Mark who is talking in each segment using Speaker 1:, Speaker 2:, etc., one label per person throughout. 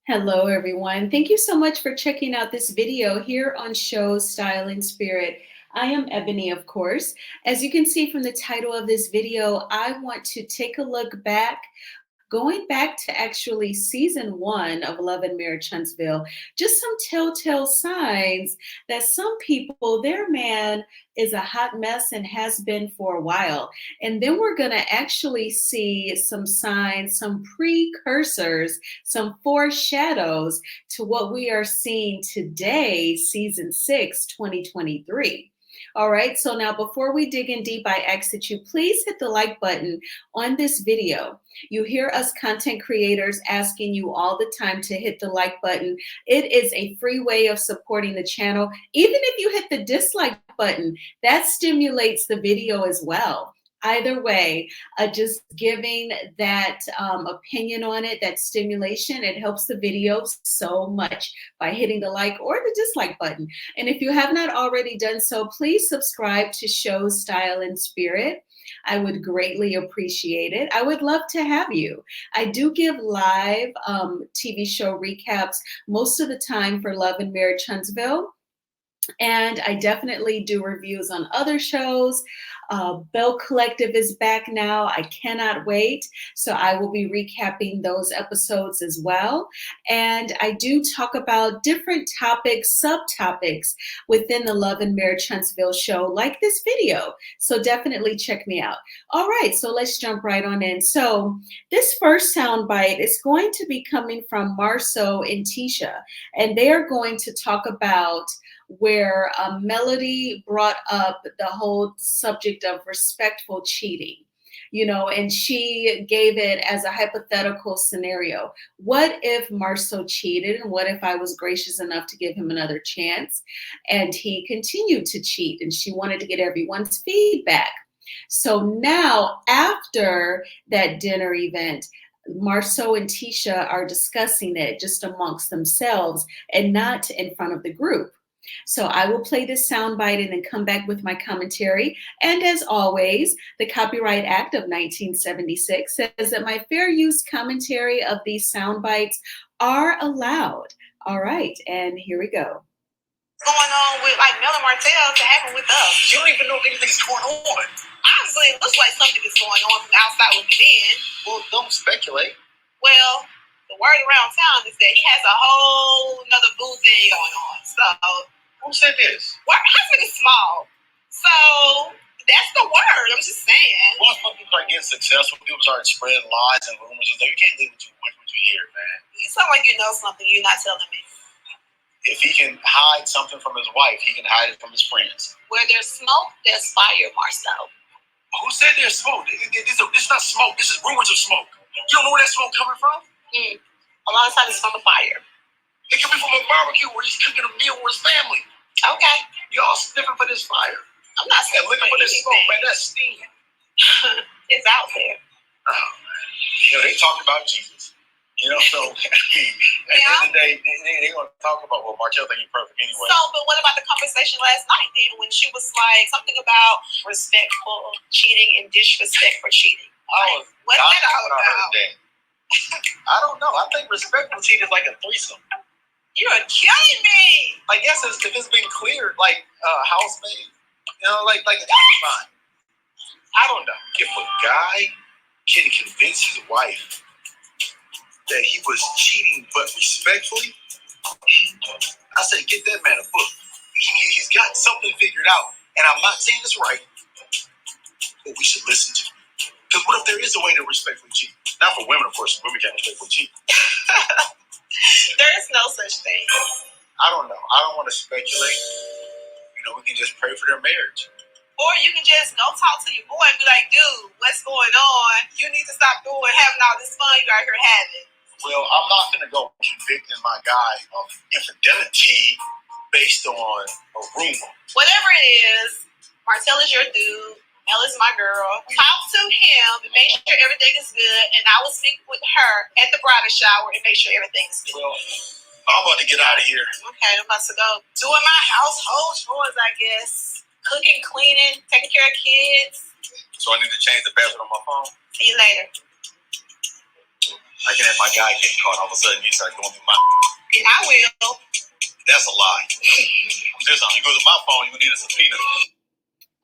Speaker 1: Hello, everyone. Thank you so much for checking out this video here on Show Style and Spirit. I am Ebony, of course. As you can see from the title of this video, I want to take a look back, going back to actually season 1 of Love and Marriage Huntsville, just some telltale signs that some people, their man is a hot mess and has been for a while. And then we're going to actually see some signs, some precursors, some foreshadows to what we are seeing today, season 6, 2023. All right, so now before we dig in deep, I ask that you please hit the like button on this video. You hear us content creators asking you all the time to hit the like button. It is a free way of supporting the channel. Even if you hit the dislike button, that stimulates the video as well. Either way, just giving that opinion on it, that stimulation, it helps the video so much by hitting the like or the dislike button. And if you have not already done so, please subscribe to Show Style and Spirit. I would greatly appreciate it. I would love to have you. I do give live TV show recaps most of the time for Love and Marriage Huntsville. And I definitely do reviews on other shows. Bell Collective is back now. I cannot wait. So I will be recapping those episodes as well. And I do talk about different topics, subtopics within the Love and Marriage Huntsville show, like this video. So definitely check me out. All right, so let's jump right on in. So this first soundbite is going to be coming from Marceau and Tisha, and they are going to talk about where Melody brought up the whole subject of respectful cheating, and she gave it as a hypothetical scenario. What if Marceau cheated, and what if I was gracious enough to give him another chance and he continued to cheat, and she wanted to get everyone's feedback. So now, after that dinner event, Marceau and Tisha are discussing it just amongst themselves and not in front of the group. So I will play this soundbite and then come back with my commentary. And as always, the Copyright Act of 1976 says that my fair use commentary of these soundbites are allowed. All right, and here we go.
Speaker 2: Going on with Mel and Martel to happen with us.
Speaker 3: You don't even know if anything's going on.
Speaker 2: Honestly, it looks like something is going on from the outside looking in.
Speaker 3: Well, don't speculate.
Speaker 2: Well, the word around town is that he has a whole another boo thing going on. So
Speaker 3: who said this?
Speaker 2: Husband is small. So that's the word. I'm just saying.
Speaker 3: Once people start getting successful, people start spreading lies and rumors. You can't leave what you hear, man.
Speaker 2: You sound like you know something you're not telling me.
Speaker 3: If he can hide something from his wife, he can hide it from his friends.
Speaker 2: Where there's smoke, there's fire, Marceau.
Speaker 3: Who said there's smoke? This is not smoke. This is rumors of smoke. You don't know where that smoke coming from?
Speaker 2: A lot of times it's from the fire.
Speaker 3: It could be from a barbecue where he's cooking a meal with his family.
Speaker 2: Okay.
Speaker 3: Y'all sniffing for this fire.
Speaker 2: I'm not sniffing
Speaker 3: looking for this smoke, man. That's steam.
Speaker 2: It's out there.
Speaker 3: Oh, man. They talk about Jesus. So at the end of the day, they're going to talk about, well, Martel think you're perfect anyway.
Speaker 2: So, but what about the conversation last night then when she was like something about respectful cheating and disrespect for cheating? What's that all about?
Speaker 3: I don't know. I think respectful cheating is like a threesome.
Speaker 2: You're killing me.
Speaker 3: I guess if it's been cleared, like housemaid, that's fine. I don't know. If a guy can convince his wife that he was cheating but respectfully, I say get that man a book. He's got something figured out. And I'm not saying it's right, but we should listen to him. Because what if there is a way to respectfully cheat? Not for women, of course. Women can't respectfully cheat.
Speaker 2: There is no such thing.
Speaker 3: I don't know. I don't want to speculate. We can just pray for their marriage.
Speaker 2: Or you can just go talk to your boy and be like, dude, what's going on? You need to stop having all this fun you out here having.
Speaker 3: Well, I'm not going to go convicting my guy of infidelity based on a rumor.
Speaker 2: Whatever it is, Martel is your dude. Mel is my girl. Talk to him and make sure everything is good. And I will speak with her at the bridal shower and make sure everything is good.
Speaker 3: Well, I'm about to get out of here.
Speaker 2: Okay, I'm about to go doing my household chores, I guess. Cooking, cleaning, taking care of kids.
Speaker 3: So I need to change the password on my phone?
Speaker 2: See you later.
Speaker 3: I can have my guy get caught. All of a sudden, you start going through my.
Speaker 2: And I will.
Speaker 3: That's a lie. I'm just on. You go to my phone, you need a subpoena.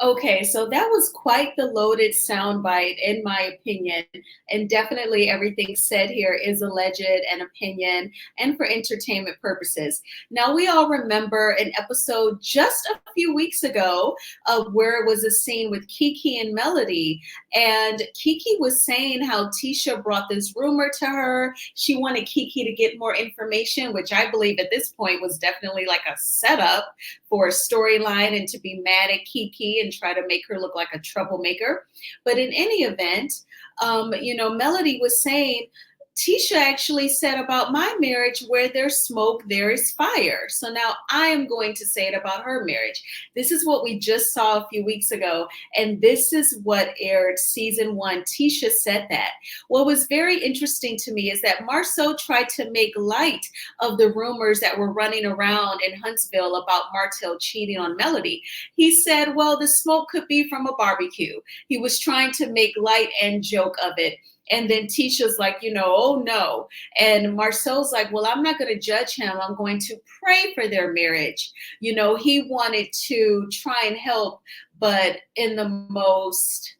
Speaker 1: Okay, so that was quite the loaded soundbite, in my opinion. And definitely everything said here is alleged and opinion and for entertainment purposes. Now, we all remember an episode just a few weeks ago of where it was a scene with Kiki and Melody. And Kiki was saying how Tisha brought this rumor to her. She wanted Kiki to get more information, which I believe at this point was definitely like a setup for a storyline and to be mad at Kiki and try to make her look like a troublemaker. But in any event, Melody was saying, Tisha actually said about my marriage, where there's smoke, there is fire. So now I am going to say it about her marriage. This is what we just saw a few weeks ago. And this is what aired season 1. Tisha said that. What was very interesting to me is that Marceau tried to make light of the rumors that were running around in Huntsville about Martel cheating on Melody. He said, well, the smoke could be from a barbecue. He was trying to make light and joke of it. And then Tisha's like, oh no. And Marcel's like, well, I'm not going to judge him. I'm going to pray for their marriage. He wanted to try and help, but in the most,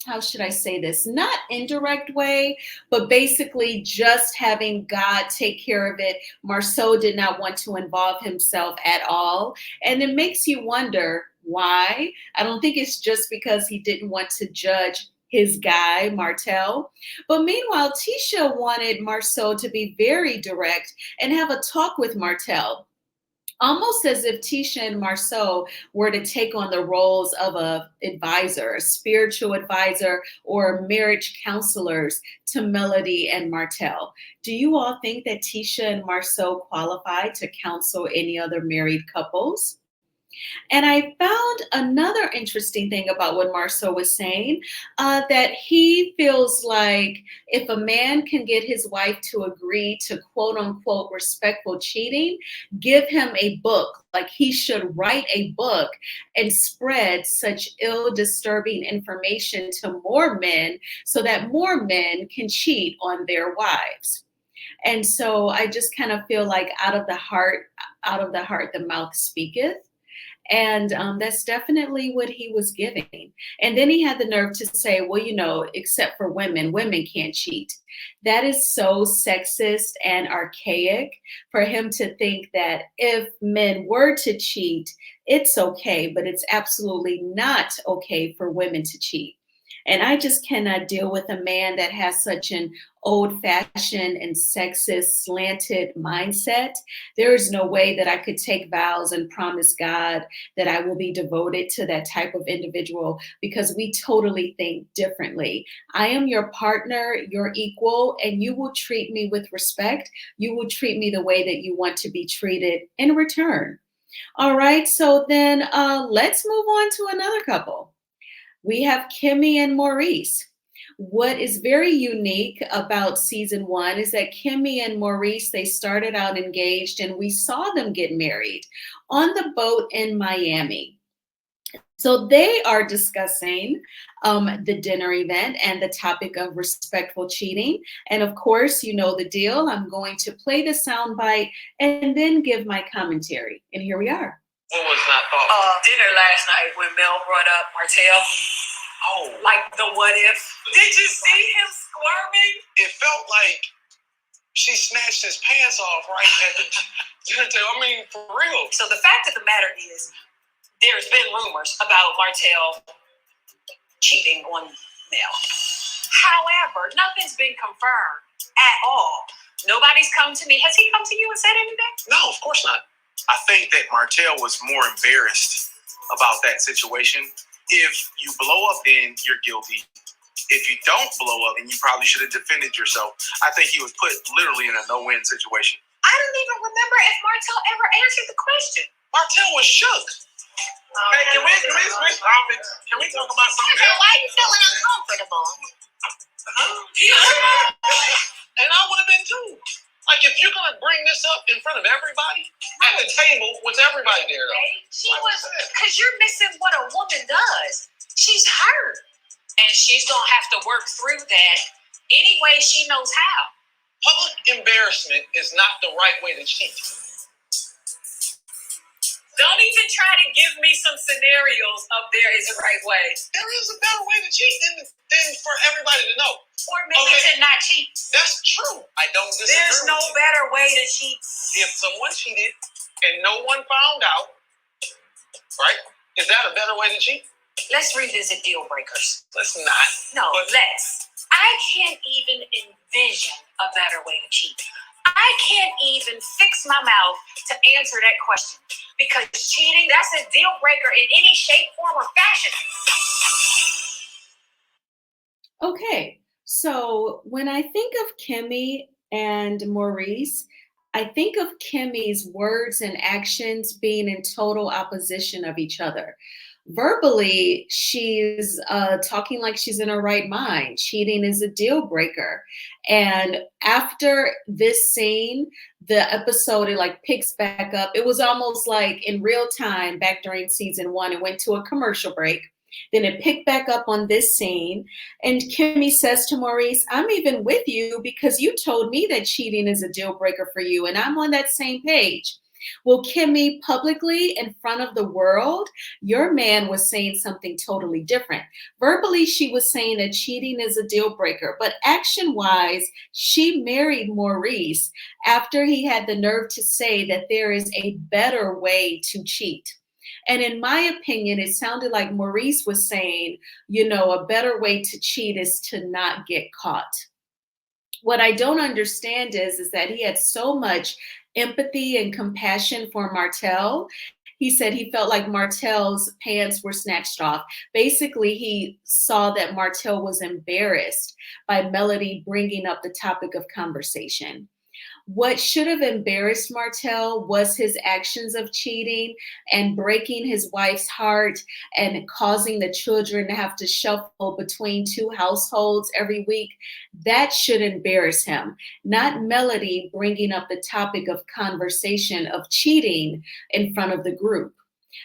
Speaker 1: how should I say this? Not indirect way, but basically just having God take care of it. Marceau did not want to involve himself at all. And it makes you wonder why. I don't think it's just because he didn't want to judge his guy, Martel. But meanwhile, Tisha wanted Marceau to be very direct and have a talk with Martel. Almost as if Tisha and Marceau were to take on the roles of an advisor, a spiritual advisor, or marriage counselors to Melody and Martel. Do you all think that Tisha and Marceau qualify to counsel any other married couples? And I found another interesting thing about what Marceau was saying, that he feels like if a man can get his wife to agree to quote unquote respectful cheating, give him a book. Like he should write a book and spread such ill, disturbing information to more men so that more men can cheat on their wives. And so I just kind of feel like out of the heart, the mouth speaketh. And that's definitely what he was giving. And then he had the nerve to say, well, except for women can't cheat. That is so sexist and archaic for him to think that if men were to cheat, it's okay, but it's absolutely not okay for women to cheat. And I just cannot deal with a man that has such an old-fashioned and sexist, slanted mindset. There is no way that I could take vows and promise God that I will be devoted to that type of individual, because we totally think differently. I am your partner, your equal, and you will treat me with respect. You will treat me the way that you want to be treated in return. All right, so then let's move on to another couple. We have Kimmy and Maurice. What is very unique about season 1 is that Kimmy and Maurice, they started out engaged and we saw them get married on the boat in Miami. So they are discussing the dinner event and the topic of respectful cheating. And of course, you know the deal. I'm going to play the soundbite and then give my commentary. And here we are.
Speaker 3: What was not thought?
Speaker 2: Dinner last night when Mel brought up Martel.
Speaker 3: Oh,
Speaker 2: Like the what if. Did you see him squirming?
Speaker 3: it felt like she snatched his pants off right at the dinner table. I mean, for real.
Speaker 2: So the fact of the matter is, there's been rumors about Martel cheating on Mel. However, nothing's been confirmed at all. Nobody's come to me. Has he come to you and said anything?
Speaker 3: No, of course not. I think that Martel was more embarrassed about that situation. If you blow up, then you're guilty. If you don't blow up, then you probably should have defended yourself. I think he was put literally in a no-win situation.
Speaker 2: I don't even remember if Martel ever answered the question.
Speaker 3: Martel was shook. Hey, can we talk about something else?
Speaker 2: Why are you feeling uncomfortable?
Speaker 3: And I would have been too. Like, if you're going to bring this up in front of everybody, at the table with everybody there, though.
Speaker 2: She was, because you're missing what a woman does. She's hurt. And she's going to have to work through that any way she knows how.
Speaker 3: Public embarrassment is not the right way to cheat.
Speaker 2: Don't even try to give me some scenarios of there is a right way.
Speaker 3: There is a better way to cheat than for everybody to know.
Speaker 2: Or maybe to not cheat.
Speaker 3: That's true. I don't disagree.
Speaker 2: There's no better way to cheat.
Speaker 3: If someone cheated and no one found out, right? Is that a better way to cheat?
Speaker 2: Let's revisit deal breakers.
Speaker 3: Let's not.
Speaker 2: No, let's. I can't even envision a better way to cheat. I can't even fix my mouth to answer that question. Because cheating, that's a deal breaker in any shape, form, or fashion.
Speaker 1: Okay, so when I think of Kimmy and Maurice, I think of Kimmy's words and actions being in total opposition of each other. Verbally, she's talking like she's in her right mind. Cheating is a deal breaker. And after this scene, the episode, it like picks back up. It was almost like in real time back during season 1. It went to a commercial break. Then it picked back up on this scene. And Kimmy says to Maurice, I'm even with you because you told me that cheating is a deal breaker for you. And I'm on that same page. Well, Kimmy, publicly in front of the world, your man was saying something totally different. Verbally, she was saying that cheating is a deal breaker, but action-wise, she married Maurice after he had the nerve to say that there is a better way to cheat. And in my opinion, it sounded like Maurice was saying, a better way to cheat is to not get caught. What I don't understand is that he had so much empathy and compassion for Martel. He said he felt like Martel's pants were snatched off. Basically, he saw that Martel was embarrassed by Melody bringing up the topic of conversation. What should have embarrassed Martel was his actions of cheating and breaking his wife's heart and causing the children to have to shuffle between 2 households every week. That should embarrass him, not Melody bringing up the topic of conversation of cheating in front of the group.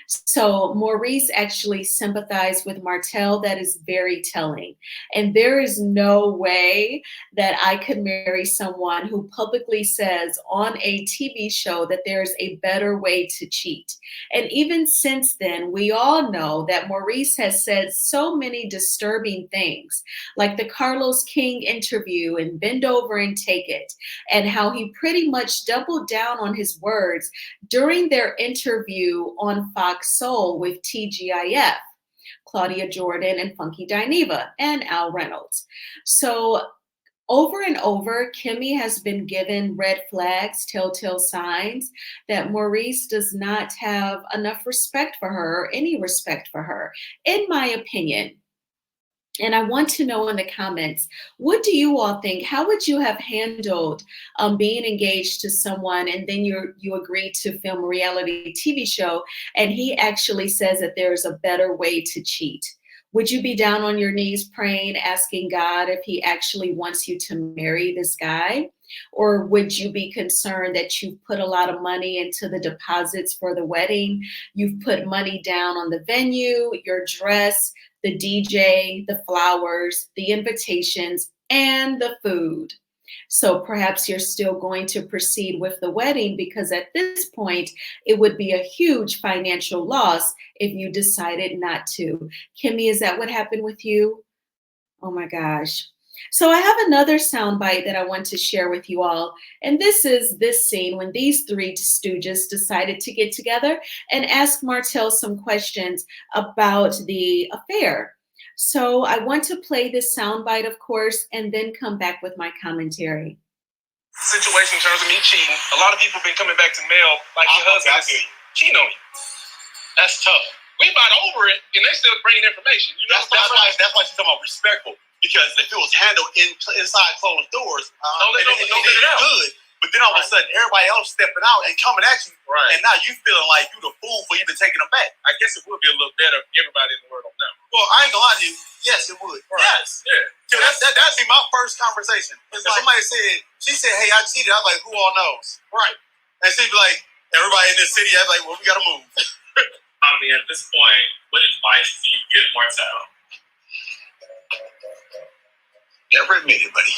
Speaker 1: So Maurice actually sympathized with Martel. That is very telling. And there is no way that I could marry someone who publicly says on a TV show that there's a better way to cheat. And even since then, we all know that Maurice has said so many disturbing things, like the Carlos King interview and Bend Over and Take It, and how he pretty much doubled down on his words during their interview on Fox Soul with TGIF, Claudia Jordan and Funky Dineva, and Al Reynolds. So over and over, Kimmy has been given red flags, telltale signs that Maurice does not have enough respect for her or any respect for her, in my opinion. And I want to know in the comments, what do you all think? How would you have handled being engaged to someone and then you agree to film a reality TV show and he actually says that there's a better way to cheat? Would you be down on your knees praying, asking God if he actually wants you to marry this guy? Or would you be concerned that you've put a lot of money into the deposits for the wedding? You've put money down on the venue, your dress, the DJ, the flowers, the invitations, and the food. So perhaps you're still going to proceed with the wedding because at this point, it would be a huge financial loss if you decided not to. Kimmy, is that what happened with you? Oh my gosh. So I have another soundbite that I want to share with you all. And this is this scene when these 3 stooges decided to get together and ask Martel some questions about the affair. So I want to play this soundbite, of course, and then come back with my commentary.
Speaker 3: Situation in terms of me cheating. A lot of people have been coming back to mail like your husband is cheating on you. That's tough. We about over it, and they still bringing information. That's why she's talking about respectful. Because if it was handled inside closed doors, it good. But then all of a sudden, everybody else stepping out and coming at you, and now you feeling like you the fool for even taking them back. I guess it would be a little better if everybody in the world don't know. Well, I ain't gonna lie to you. Yes, it would. Right. Yes, yeah. That'd be my first conversation. It's like somebody she said, "Hey, I cheated." I was like, "Who all knows?" Right. And she'd be like, "Everybody in this city," I'd be like, "Well, we gotta move."
Speaker 4: I mean, at this point, what advice do you give Martel?
Speaker 3: Never admit it, buddy.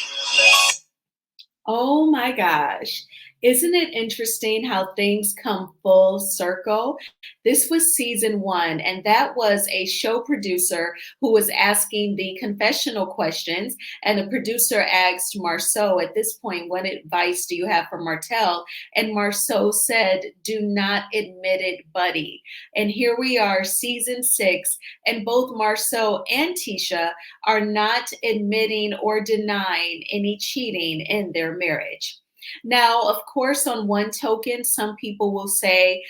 Speaker 1: Oh my gosh. Isn't it interesting how things come full circle? This was season one, and that was a show producer who was asking the confessional questions. And the producer asked Marceau at this point, what advice do you have for Martel? And Marceau said, do not admit it, buddy. And here we are, season six, and both Marceau and Tisha are not admitting or denying any cheating in their marriage. Now, of course, on one token, some people will say,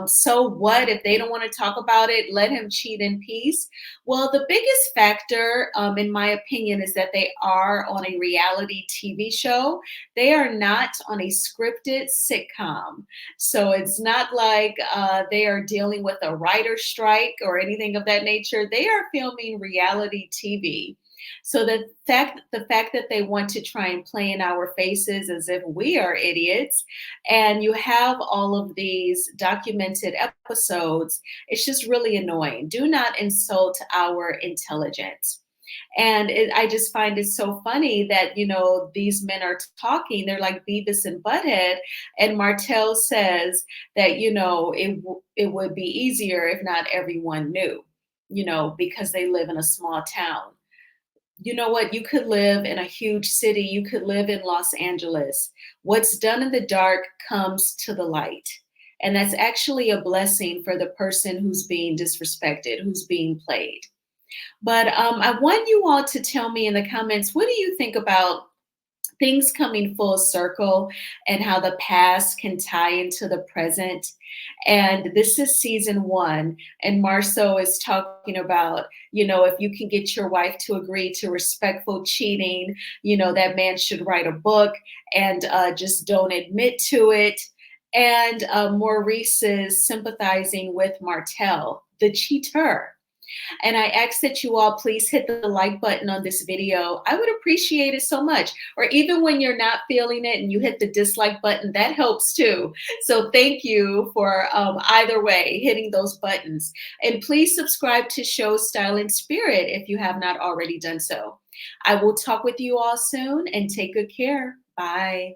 Speaker 1: so what if they don't want to talk about it? Let him cheat in peace. Well, the biggest factor, in my opinion, is that they are on a reality TV show. They are not on a scripted sitcom. So it's not like they are dealing with a writer strike or anything of that nature. They are filming reality TV. So the fact that they want to try and play in our faces as if we are idiots, and you have all of these documented episodes, it's just really annoying. Do not insult our intelligence. And I just find it so funny that, these men are talking, they're like Beavis and Butthead. And Martel says that, it would be easier if not everyone knew, because they live in a small town. You know what? You could live in a huge city. You could live in Los Angeles. What's done in the dark comes to the light. And that's actually a blessing for the person who's being disrespected, who's being played. But I want you all to tell me in the comments, what do you think about things coming full circle and how the past can tie into the present? And this is season one, and Marceau is talking about, if you can get your wife to agree to respectful cheating, that man should write a book and just don't admit to it. And Maurice is sympathizing with Martel, the cheater. And I ask that you all please hit the like button on this video. I would appreciate it so much. Or even when you're not feeling it and you hit the dislike button, that helps too. So thank you for either way, hitting those buttons. And please subscribe to Show Style and Spirit if you have not already done so. I will talk with you all soon, and take good care. Bye.